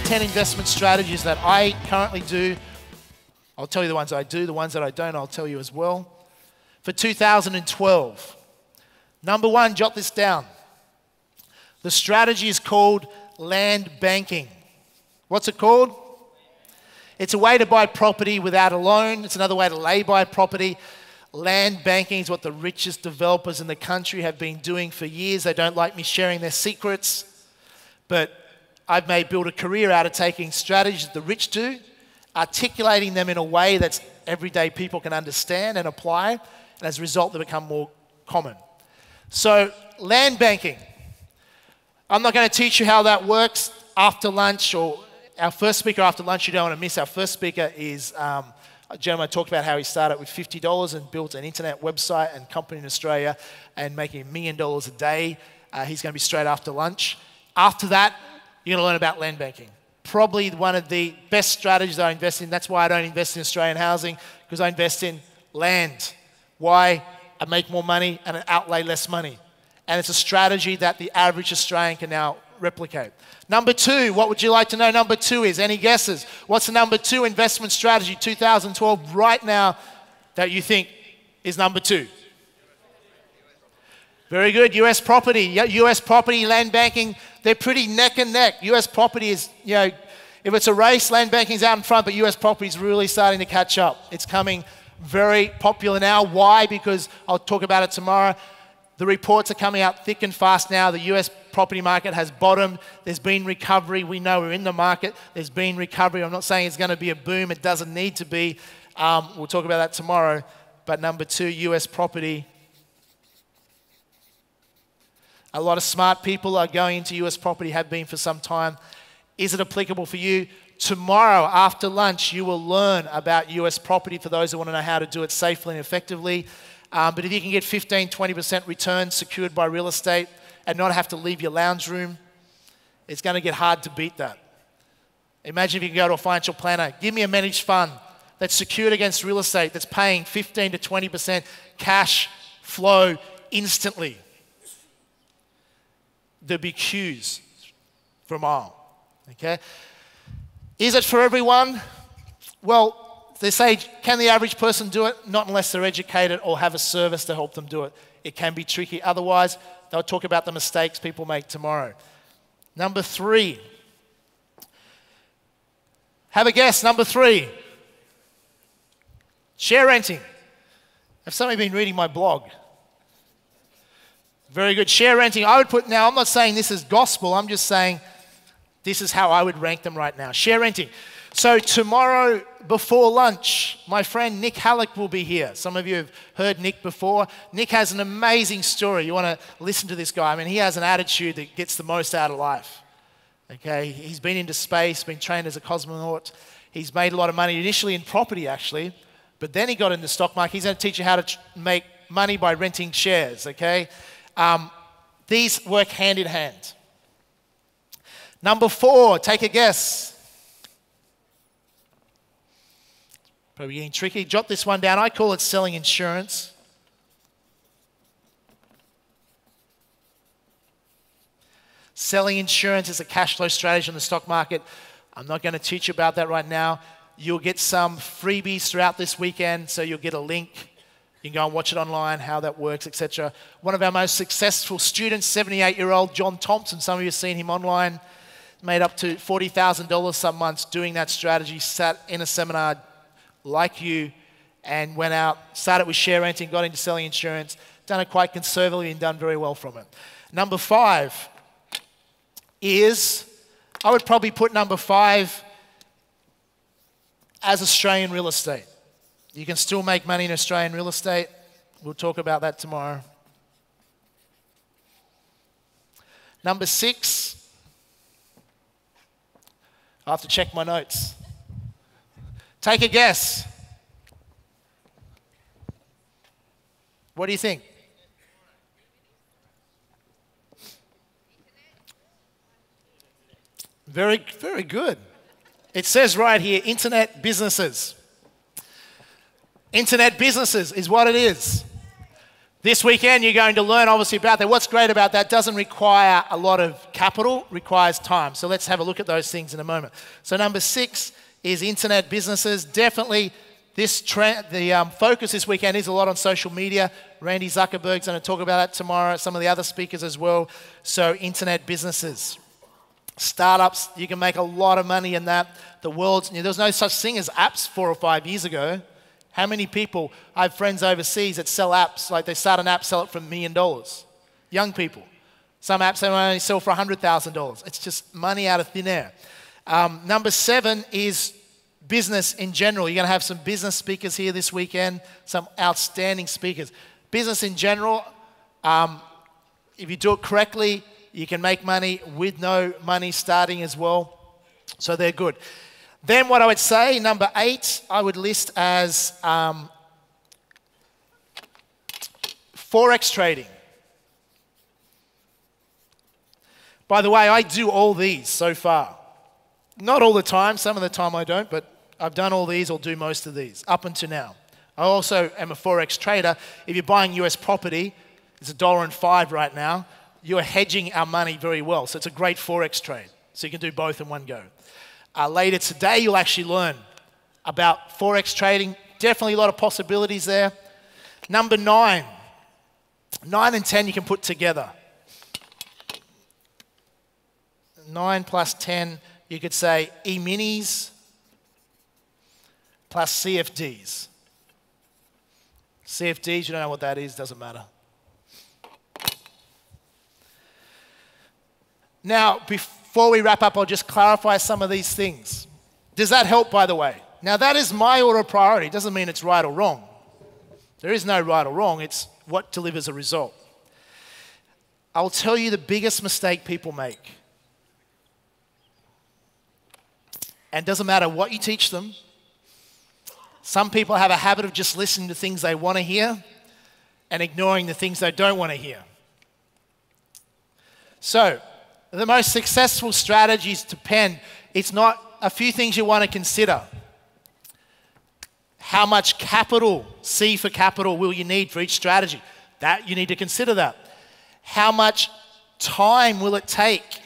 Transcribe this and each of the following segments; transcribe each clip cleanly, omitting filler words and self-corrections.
10 investment strategies that I currently do. I'll tell you the ones I do, the ones that I don't, I'll tell you as well. For 2012, number one, jot this down. The strategy is called land banking. What's it called? It's a way to buy property without a loan. It's another way to lay-by property. Land banking is what the richest developers in the country have been doing for years. They don't like me sharing their secrets, but I've built a career out of taking strategies that the rich do, articulating them in a way that everyday people can understand and apply, and as a result, they become more common. So, land banking. I'm not going to teach you how that works after lunch, or our first speaker after lunch you don't want to miss. Our first speaker is a gentleman who talked about how he started with $50 and built an internet website and company in Australia and making $1 million a day. He's going to be straight after lunch. After that, you're going to learn about land banking. Probably one of the best strategies that I invest in. That's why I don't invest in Australian housing, because I invest in land. Why? I make more money and I outlay less money. And it's a strategy that the average Australian can now replicate. Number two, what would you like to know number two is? Any guesses? What's the number two investment strategy 2012 right now that you think is number two? Very good. US property. US property, land banking, they're pretty neck and neck. US property is, if it's a race, land banking is out in front, but US property is really starting to catch up. It's coming very popular now. Why? Because I'll talk about it tomorrow. The reports are coming out thick and fast now. The US property market has bottomed. There's been recovery. We know we're in the market. There's been recovery. I'm not saying it's going to be a boom. It doesn't need to be. We'll talk about that tomorrow. But number two, US property. A lot of smart people are going into US property, have been for some time. Is it applicable for you? Tomorrow, after lunch, you will learn about US property for those who want to know how to do it safely and effectively. But if you can get 15, 20% returns secured by real estate and not have to leave your lounge room, it's going to get hard to beat that. Imagine if you can go to a financial planner, give me a managed fund that's secured against real estate, that's paying 15 to 20% cash flow instantly. There'll be queues for a mile, okay? Is it for everyone? Well, they say, can the average person do it? Not unless they're educated or have a service to help them do it. It can be tricky. Otherwise, they'll talk about the mistakes people make tomorrow. Number three. Have a guess, number three. Share renting. Have somebody been reading my blog? Very good. Share renting. I would put, now I'm not saying this is gospel, I'm just saying this is how I would rank them right now. Share renting. So tomorrow before lunch, my friend Nick Halleck will be here. Some of you have heard Nick before. Nick has an amazing story. You want to listen to this guy. I mean, he has an attitude that gets the most out of life. Okay, he's been into space, been trained as a cosmonaut. He's made a lot of money initially in property, actually, but then he got into the stock market. He's going to teach you how to make money by renting shares, okay? These work hand in hand. Number four, take a guess. Probably getting tricky. Jot this one down. I call it selling insurance. Selling insurance is a cash flow strategy in the stock market. I'm not going to teach you about that right now. You'll get some freebies throughout this weekend, so you'll get a link. You can go and watch it online, how that works, etc. One of our most successful students, 78-year-old John Thompson, some of you have seen him online, made up to $40,000 some months doing that strategy, sat in a seminar like you and went out, started with share renting, got into selling insurance, done it quite conservatively and done very well from it. Number five is, I would probably put number five as Australian real estate. You can still make money in Australian real estate. We'll talk about that tomorrow. Number six, I have to check my notes. Take a guess. What do you think? Very, very good. It says right here, internet businesses. Internet businesses is what it is. This weekend, you're going to learn obviously about that. What's great about that, doesn't require a lot of capital, requires time. So let's have a look at those things in a moment. So number 6 is internet businesses. Definitely this trend, the focus this weekend is a lot on social media. Randy Zuckerberg's going to talk about that tomorrow, some of the other speakers as well. So internet businesses. Startups, you can make a lot of money in that. There was no such thing as apps 4 or 5 years ago. How many people, I have friends overseas that sell apps, like they start an app, sell it for $1 million. Young people. Some apps they only sell for $100,000. It's just money out of thin air. Number 7 is business in general. You're going to have some business speakers here this weekend, some outstanding speakers. Business in general, if you do it correctly, you can make money with no money starting as well. So they're good. Then what I would say, number 8, I would list as Forex trading. By the way, I do all these so far. Not all the time, some of the time I don't, but I've done all these or do most of these up until now. I also am a Forex trader. If you're buying US property, it's $1.05 right now, you're hedging our money very well. So it's a great Forex trade. So you can do both in one go. Later today, you'll actually learn about Forex trading. Definitely a lot of possibilities there. Number 9. 9 and 10 you can put together. 9 plus 10, you could say E-minis plus CFDs. CFDs, you don't know what that is, doesn't matter. Now, before we wrap up, I'll just clarify some of these things. Does that help, by the way? Now, that is my order of priority. It doesn't mean it's right or wrong. There is no right or wrong. It's what delivers a result. I'll tell you the biggest mistake people make. And it doesn't matter what you teach them. Some people have a habit of just listening to things they want to hear and ignoring the things they don't want to hear. So, the most successful strategies depend, it's not a few things you want to consider. How much capital, C for capital, will you need for each strategy? That you need to consider that. How much time will it take?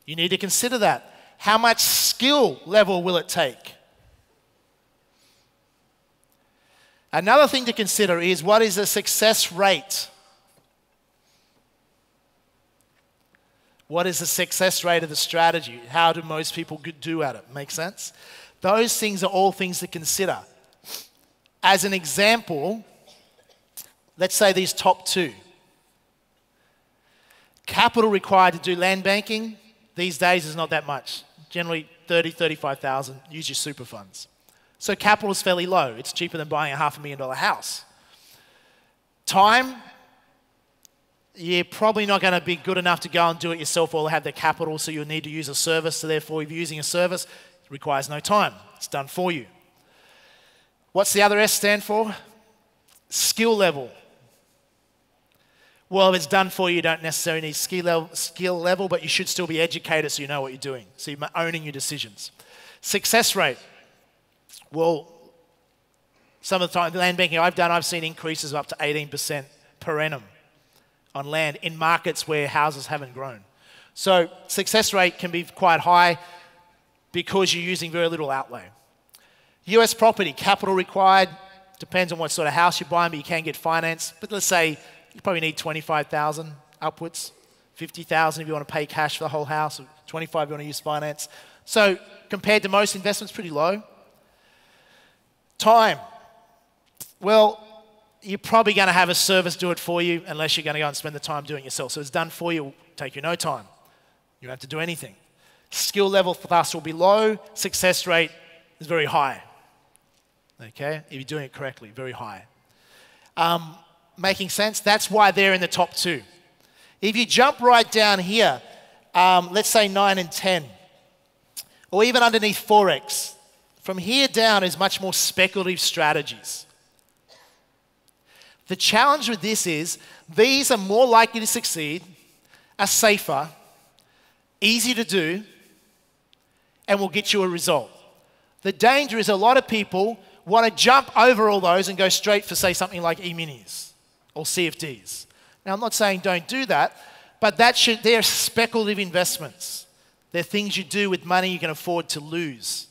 You need to consider that. How much skill level will it take? Another thing to consider is what is the success rate? What is the success rate of the strategy? How do most people do at it? Make sense? Those things are all things to consider. As an example, let's say these top 2. Capital required to do land banking these days is not that much. Generally 30, 35,000, use your super funds. So capital is fairly low. It's cheaper than buying a $500,000 house. Time, you're probably not going to be good enough to go and do it yourself or have the capital, so you'll need to use a service. So therefore, if you're using a service, it requires no time. It's done for you. What's the other S stand for? Skill level. Well, if it's done for you, you don't necessarily need skill level, but you should still be educated so you know what you're doing. So you're owning your decisions. Success rate. Well, some of the time, the land banking I've done, I've seen increases of up to 18% per annum on land in markets where houses haven't grown. So success rate can be quite high because you're using very little outlay. US property, capital required, depends on what sort of house you're buying, but you can get finance. But let's say you probably need 25,000 upwards, 50,000 if you want to pay cash for the whole house, or 25 if you want to use finance. So compared to most investments, pretty low. Time. Well, you're probably going to have a service do it for you unless you're going to go and spend the time doing it yourself. So it's done for you, it'll take you no time. You don't have to do anything. Skill level for us will be low. Success rate is very high. Okay? If you're doing it correctly, very high. Making sense? That's why they're in the top 2. If you jump right down here, let's say 9 and 10, or even underneath Forex, from here down is much more speculative strategies. The challenge with this is these are more likely to succeed, are safer, easy to do, and will get you a result. The danger is a lot of people want to jump over all those and go straight for, say, something like E-minis or CFDs. Now, I'm not saying don't do that, but they're speculative investments. They're things you do with money you can afford to lose.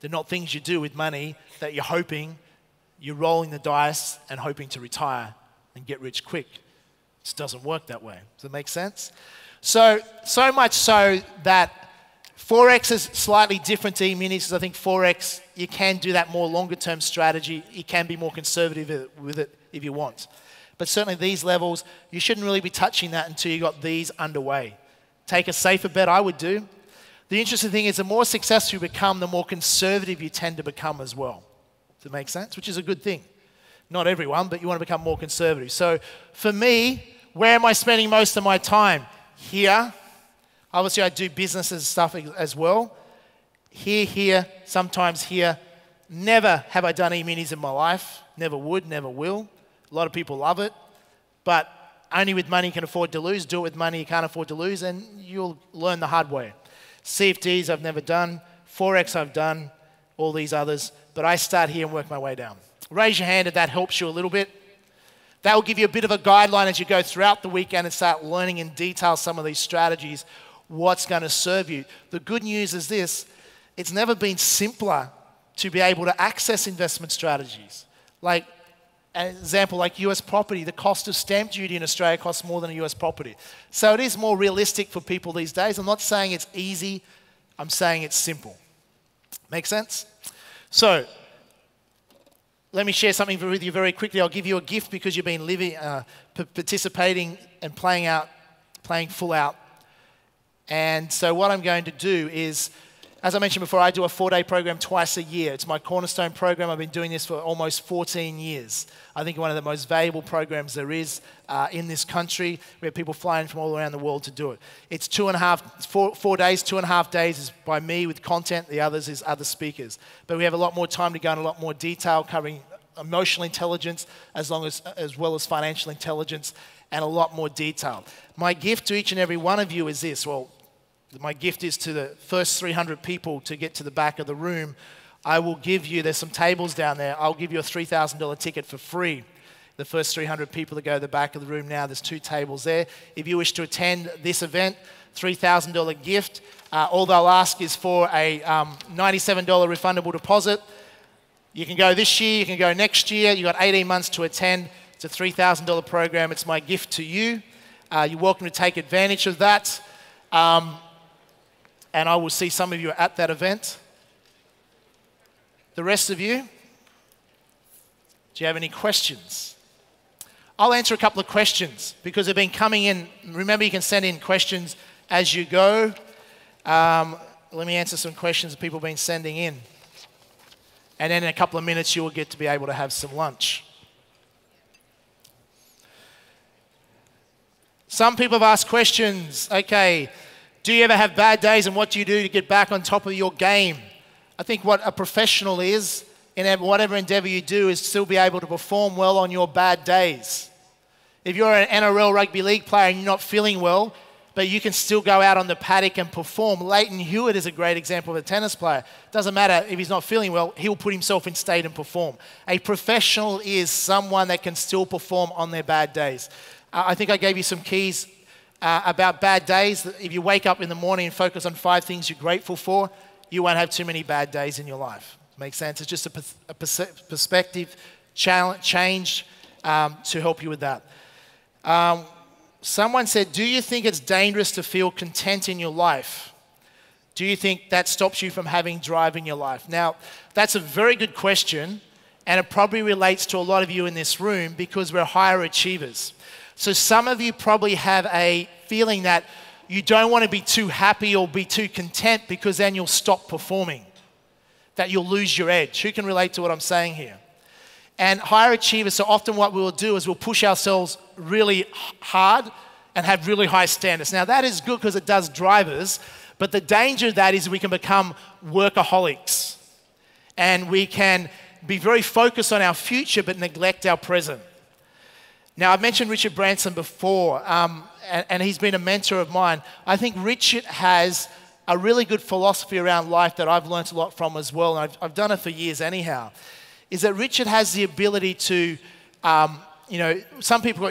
They're not things you do with money that you're rolling the dice and hoping to retire and get rich quick. It just doesn't work that way. Does that make sense? So much so that Forex is slightly different to E-minis, because I think Forex, you can do that more longer term strategy. You can be more conservative with it if you want. But certainly these levels, you shouldn't really be touching that until you got these underway. Take a safer bet, I would do. The interesting thing is the more successful you become, the more conservative you tend to become as well. Does it make sense? Which is a good thing. Not everyone, but you want to become more conservative. So for me, where am I spending most of my time? Here. Obviously, I do businesses stuff as well. Here, sometimes here. Never have I done E-minis in my life. Never would, never will. A lot of people love it. But only with money you can afford to lose. Do it with money you can't afford to lose, and you'll learn the hard way. CFDs I've never done. Forex I've done. All these others. But I start here and work my way down. Raise your hand if that helps you a little bit. That will give you a bit of a guideline as you go throughout the weekend and start learning in detail some of these strategies, what's going to serve you. The good news is this: it's never been simpler to be able to access investment strategies. Like, an example, like US property, the cost of stamp duty in Australia costs more than a US property. So it is more realistic for people these days. I'm not saying it's easy, I'm saying it's simple. Make sense? So, let me share something with you very quickly. I'll give you a gift because you've been participating and playing full out. And so what I'm going to do is, as I mentioned before, I do a 4-day program twice a year. It's my cornerstone program. I've been doing this for almost 14 years. I think one of the most valuable programs there is in this country. We have people flying from all around the world to do it. It's 4 days, 2.5 days is by me with content. The others is other speakers. But we have a lot more time to go into a lot more detail, covering emotional intelligence as well as financial intelligence, and a lot more detail. My gift to each and every one of you is this. Well, my gift is to the first 300 people to get to the back of the room. I will give you, there's some tables down there, I'll give you a $3,000 ticket for free. The first 300 people that go to the back of the room now, there's 2 tables there. If you wish to attend this event, $3,000 gift. All they'll ask is for a $97 refundable deposit. You can go this year, you can go next year. You've got 18 months to attend. It's a $3,000 program. It's my gift to you. You're welcome to take advantage of that. And I will see some of you at that event. The rest of you, do you have any questions? I'll answer a couple of questions because they've been coming in. Remember, you can send in questions as you go. Let me answer some questions that people have been sending in. And then in a couple of minutes, you will get to be able to have some lunch. Some people have asked questions. Okay, do you ever have bad days, and what do you do to get back on top of your game? I think what a professional is, in whatever endeavor you do, is still be able to perform well on your bad days. If you're an NRL rugby league player and you're not feeling well, but you can still go out on the paddock and perform. Leighton Hewitt is a great example of a tennis player. Doesn't matter if he's not feeling well, he'll put himself in state and perform. A professional is someone that can still perform on their bad days. I think I gave you some keys about bad days. If you wake up in the morning and focus on 5 things you're grateful for, you won't have too many bad days in your life. Make sense? It's just a perspective change to help you with that. Someone said, do you think it's dangerous to feel content in your life? Do you think that stops you from having drive in your life? Now, that's a very good question, and it probably relates to a lot of you in this room because we're higher achievers. So some of you probably have a feeling that you don't want to be too happy or be too content because then you'll stop performing, that you'll lose your edge. Who can relate to what I'm saying here? And higher achievers, so often what we will do is we'll push ourselves really hard and have really high standards. Now that is good because it does drive us, but the danger of that is we can become workaholics and we can be very focused on our future but neglect our present. Now I've mentioned Richard Branson before, and he's been a mentor of mine. I think Richard has a really good philosophy around life that I've learned a lot from as well, and I've done it for years anyhow. Is that Richard has the ability to some people,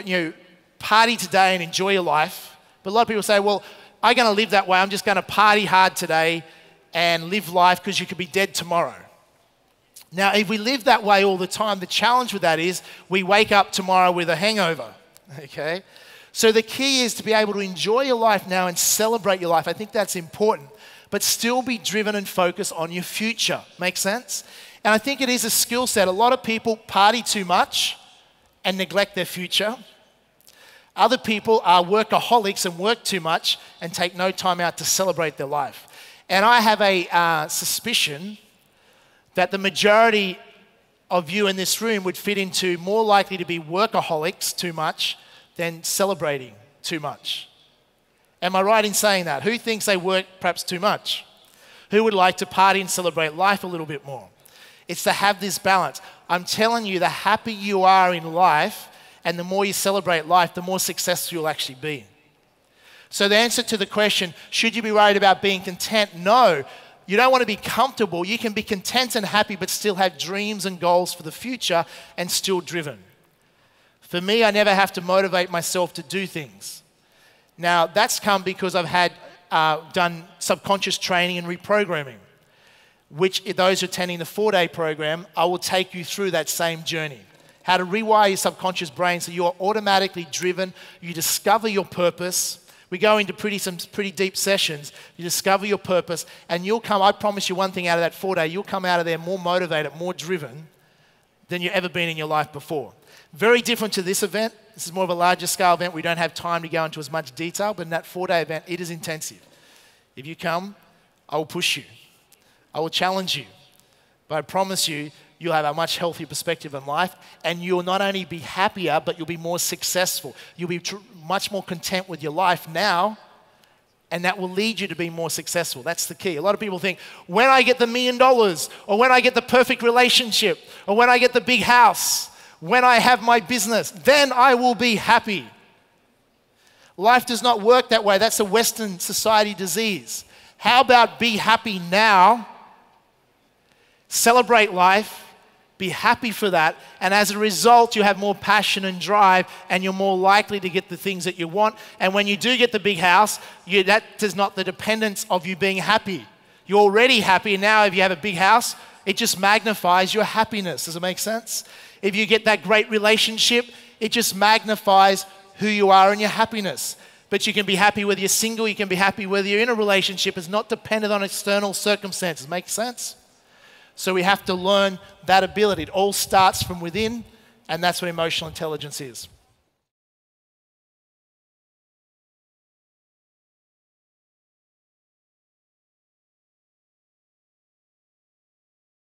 party today and enjoy your life. But a lot of people say, well, I'm going to live that way. I'm just going to party hard today and live life because you could be dead tomorrow. Now, if we live that way all the time, the challenge with that is we wake up tomorrow with a hangover, okay? So the key is to be able to enjoy your life now and celebrate your life. I think that's important, but still be driven and focused on your future. Make sense? And I think it is a skill set. A lot of people party too much and neglect their future. Other people are workaholics and work too much and take no time out to celebrate their life. And I have a suspicion that the majority of you in this room would fit into more likely to be workaholics too much than celebrating too much. Am I right in saying that? Who thinks they work perhaps too much? Who would like to party and celebrate life a little bit more? It's to have this balance. I'm telling you, the happier you are in life and the more you celebrate life, the more successful you'll actually be. So the answer to the question, should you be worried about being content? No. You don't want to be comfortable. You can be content and happy, but still have dreams and goals for the future and still driven. For me, I never have to motivate myself to do things. Now, that's come because I've done subconscious training and reprogramming, which those attending the 4-day program, I will take you through that same journey. How to rewire your subconscious brain so you're automatically driven, you discover your purpose. We go into some pretty deep sessions. You discover your purpose, and you'll come, I promise you one thing out of that 4-day, you'll come out of there more motivated, more driven than you've ever been in your life before. Very different to this event. This is more of a larger scale event. We don't have time to go into as much detail, but in that 4-day event, it is intensive. If you come, I will push you. I will challenge you. But I promise you, you'll have a much healthier perspective in life, and you'll not only be happier, but you'll be more successful. You'll be much more content with your life now, and that will lead you to be more successful. That's the key. A lot of people think, when I get the $1 million, or when I get the perfect relationship, or when I get the big house, when I have my business, then I will be happy. Life does not work that way. That's a Western society disease. How about be happy now, celebrate life, be happy for that, and as a result, you have more passion and drive, and you're more likely to get the things that you want. And when you do get the big house, that is not the dependence of you being happy. You're already happy, and now if you have a big house, it just magnifies your happiness. Does it make sense? If you get that great relationship, it just magnifies who you are and your happiness. But you can be happy whether you're single, you can be happy whether you're in a relationship. It's not dependent on external circumstances. Make sense? So we have to learn that ability. It all starts from within, and that's what emotional intelligence is.